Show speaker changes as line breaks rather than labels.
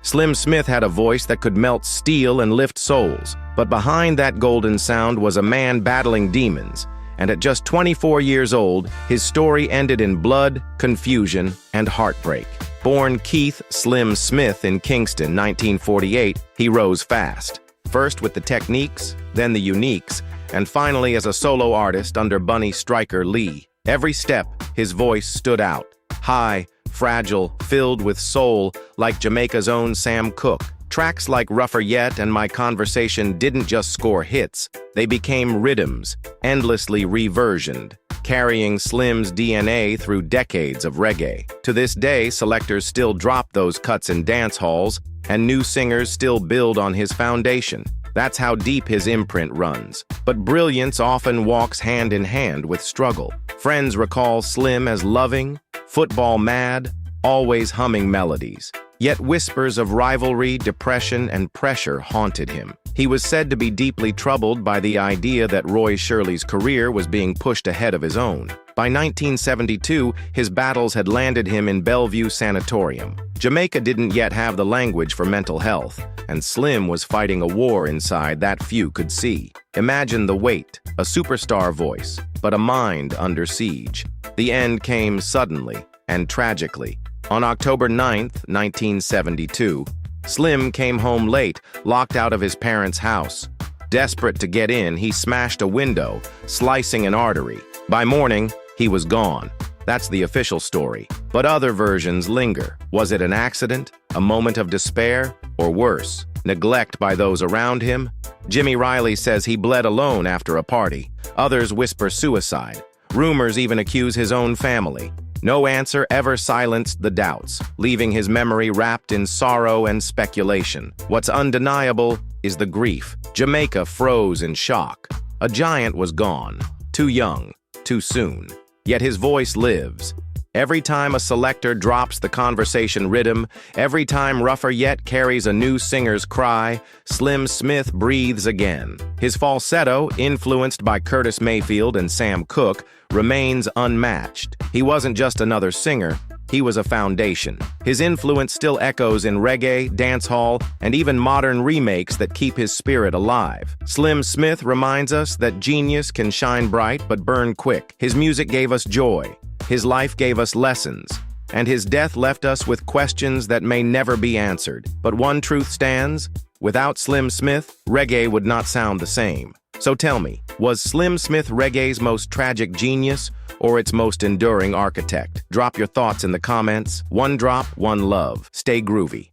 Slim Smith had a voice that could melt steel and lift souls, but behind that golden sound was a man battling demons, and at just 24 years old, his story ended in blood, confusion, and heartbreak. Born Keith Slim Smith in Kingston, 1948, he rose fast. First with the techniques, then the uniques, and finally as a solo artist under Bunny Striker Lee. Every step, his voice stood out. High, fragile, filled with soul, like Jamaica's own Sam Cooke. Tracks like Rougher Yet and My Conversation didn't just score hits, they became riddims, endlessly reversioned, carrying Slim's DNA through decades of reggae. To this day, selectors still drop those cuts in dance halls, and new singers still build on his foundation. That's how deep his imprint runs. But brilliance often walks hand in hand with struggle. Friends recall Slim as loving, football mad, always humming melodies. Yet whispers of rivalry, depression, and pressure haunted him. He was said to be deeply troubled by the idea that Roy Shirley's career was being pushed ahead of his own. By 1972, his battles had landed him in Bellevue Sanatorium. Jamaica didn't yet have the language for mental health, and Slim was fighting a war inside that few could see. Imagine the weight, a superstar voice, but a mind under siege. The end came suddenly and tragically. On October 9, 1972, Slim came home late, locked out of his parents' house. Desperate to get in, he smashed a window, slicing an artery. By morning, he was gone. That's the official story. But other versions linger. Was it an accident, a moment of despair, or worse, neglect by those around him? Jimmy Riley says he bled alone after a party. Others whisper suicide. Rumors even accuse his own family. No answer ever silenced the doubts, leaving his memory wrapped in sorrow and speculation. What's undeniable is the grief. Jamaica froze in shock. A giant was gone, too young, too soon. Yet his voice lives. Every time a selector drops the conversation rhythm, every time Rougher Yet carries a new singer's cry, Slim Smith breathes again. His falsetto, influenced by Curtis Mayfield and Sam Cooke, remains unmatched. He wasn't just another singer, he was a foundation. His influence still echoes in reggae, dancehall, and even modern remakes that keep his spirit alive. Slim Smith reminds us that genius can shine bright but burn quick. His music gave us joy. His life gave us lessons, and his death left us with questions that may never be answered. But one truth stands: without Slim Smith, reggae would not sound the same. So tell me, was Slim Smith reggae's most tragic genius or its most enduring architect? Drop your thoughts in the comments. One drop, one love. Stay groovy.